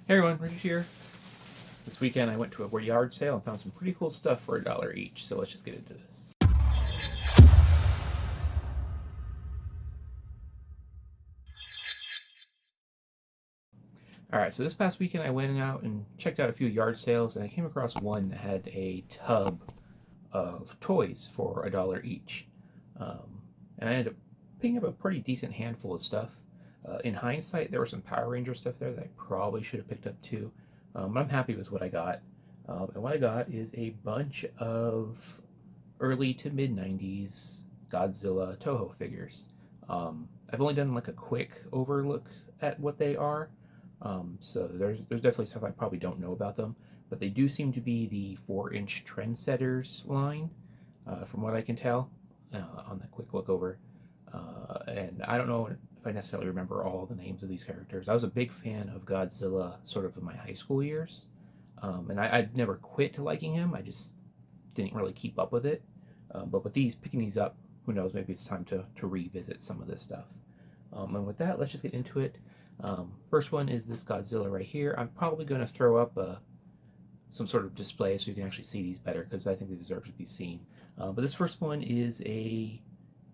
Hey everyone, Richard here. This weekend I went to a yard sale and found some pretty cool stuff for $1 each, so let's just get into this. Alright, so this past weekend I went out and checked out a few yard sales, and I came across one that had a tub of toys for $1 each. And I ended up picking up a pretty decent handful of stuff. In hindsight, there was some Power Ranger stuff there that I probably should have picked up too. But I'm happy with what I got. And what I got is a bunch of early to mid 90s Godzilla Toho figures. I've only done like a quick overlook at what they are. So there's definitely stuff I probably don't know about them, but they do seem to be the 4-inch Trendsetters line, from what I can tell on the quick look over. And I don't know if I necessarily remember all the names of these characters. I was a big fan of Godzilla sort of in my high school years, and I'd never quit liking him. I just didn't really keep up with it. But with picking these up, who knows, maybe it's time to revisit some of this stuff. And with that, let's just get into it. First one is this Godzilla right here. I'm probably going to throw up some sort of display so you can actually see these better, because I think they deserve to be seen. But this first one is a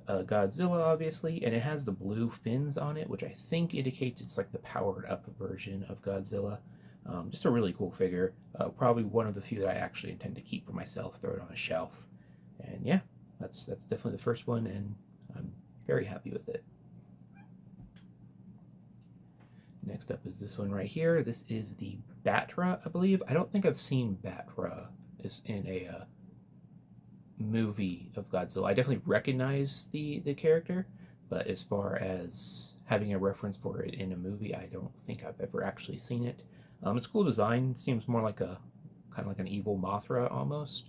Godzilla, obviously, and it has the blue fins on it, which I think indicates it's like the powered up version of Godzilla. Just a really cool figure. Probably one of the few that I actually intend to keep for myself, throw it on a shelf. And yeah, that's definitely the first one, and I'm very happy with it. Next up is this one right here. This is the Batra, I believe. I don't think I've seen Batra in a movie of Godzilla. I definitely recognize the character, but as far as having a reference for it in a movie, I don't think I've ever actually seen it. It's a cool design. Seems more like kind of like an evil Mothra almost.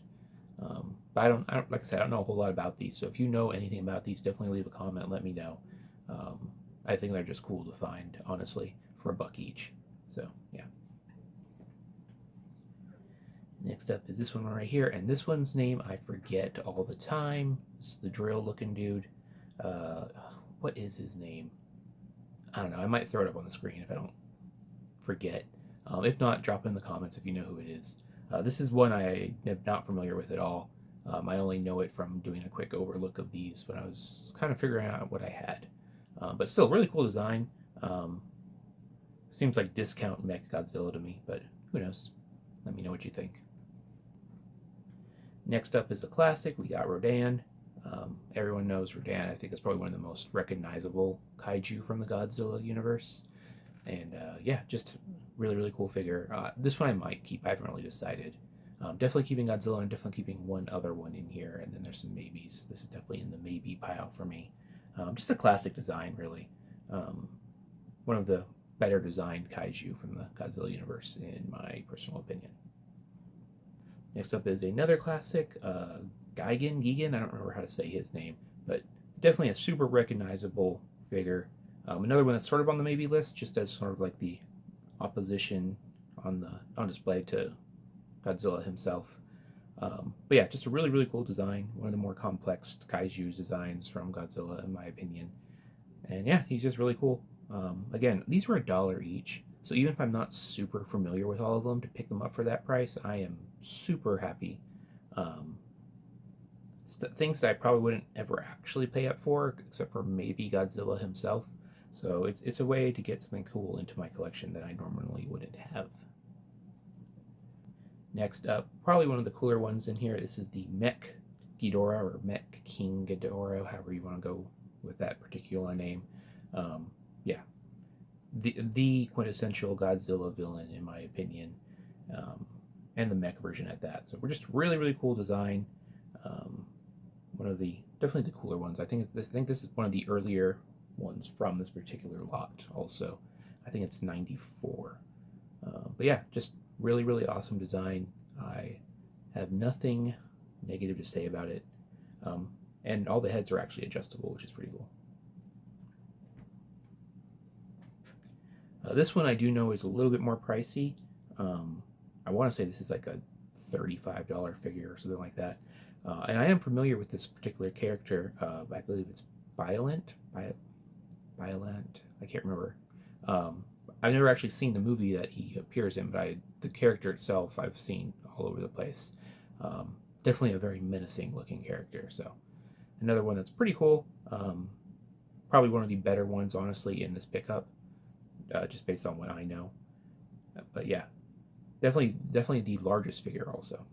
But I don't, like I said, I don't know a whole lot about these. So if you know anything about these, definitely leave a comment. Let me know. I think they're just cool to find, honestly, for $1 each. So yeah. Next up is this one right here, and this one's name I forget all the time. It's the drill-looking dude. What is his name? I don't know. I might throw it up on the screen if I don't forget. If not, drop in the comments if you know who it is. This is one I am not familiar with at all. I only know it from doing a quick overlook of these when I was kind of figuring out what I had. But still, really cool design. Seems like discount Mech Godzilla to me, but who knows? Let me know what you think. Next up is a classic. We got Rodan. Everyone knows Rodan. I think it's probably one of the most recognizable kaiju from the Godzilla universe. And yeah, just really, really cool figure. This one I might keep. I haven't really decided. Definitely keeping Godzilla, and definitely keeping one other one in here. And then there's some maybes. This is definitely in the maybe pile for me. Just a classic design, really. One of the better designed kaiju from the Godzilla universe, in my personal opinion. Next up is another classic, Gigan. I don't remember how to say his name, but definitely a super recognizable figure. Another one that's sort of on the maybe list, just as sort of like the opposition on display to Godzilla himself. But yeah, just a really, really cool design. One of the more complex kaiju designs from Godzilla, in my opinion. And yeah, he's just really cool. Again, these were $1 each. So even if I'm not super familiar with all of them, to pick them up for that price, I am super happy. Things that I probably wouldn't ever actually pay up for, except for maybe Godzilla himself. So it's a way to get something cool into my collection that I normally wouldn't have. Next up, probably one of the cooler ones in here. This is the Mech Ghidorah, or Mech King Ghidorah, however you want to go with that particular name. Yeah, the quintessential Godzilla villain, in my opinion, and the mech version at that. So we're just really, really cool design. One of the definitely the cooler ones. I think this is one of the earlier ones from this particular lot. Also, I think it's 94. But yeah, just really, really awesome design. I have nothing negative to say about it. And all the heads are actually adjustable, which is pretty cool. This one I do know is a little bit more pricey. I want to say this is like a $35 figure or something like that. And I am familiar with this particular character. I believe it's Violent. I can't remember. I've never actually seen the movie that he appears in, but the character itself I've seen all over the place. Definitely a very menacing looking character. So another one that's pretty cool. Probably one of the better ones, honestly, in this pickup, just based on what I know. But yeah, definitely the largest figure also.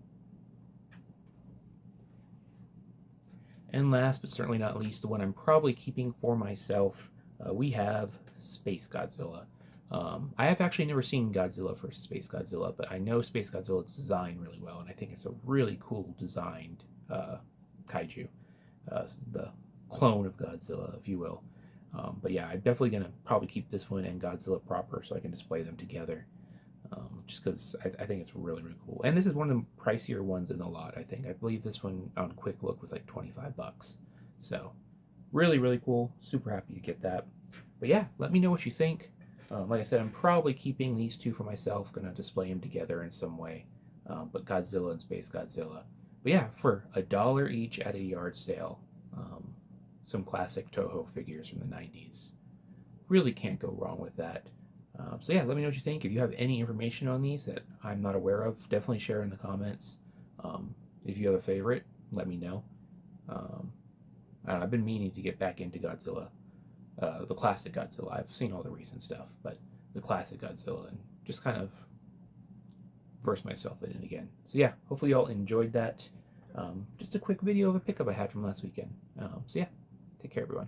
And last but certainly not least, the one I'm probably keeping for myself, we have Space Godzilla. I have actually never seen Godzilla versus Space Godzilla, but I know Space Godzilla's designed really well, and I think it's a really cool designed kaiju, the clone of Godzilla, if you will. But yeah, I'm definitely going to probably keep this one and Godzilla proper so I can display them together. Just because I think it's really, really cool. And this is one of the pricier ones in the lot, I think. I believe this one on Quick Look was like 25 bucks. So really, really cool. Super happy to get that. But yeah, let me know what you think. Like I said, I'm probably keeping these two for myself. Going to display them together in some way. But Godzilla and Space Godzilla. But yeah, for $1 each at a yard sale. Some classic Toho figures from the 90s. Really can't go wrong with that. So yeah, let me know what you think. If you have any information on these that I'm not aware of, definitely share in the comments. If you have a favorite, let me know. I've been meaning to get back into Godzilla, the classic Godzilla. I've seen all the recent stuff, but the classic Godzilla, and just kind of verse myself in it again. So yeah, hopefully y'all enjoyed that. Just a quick video of a pickup I had from last weekend. So yeah, take care everyone.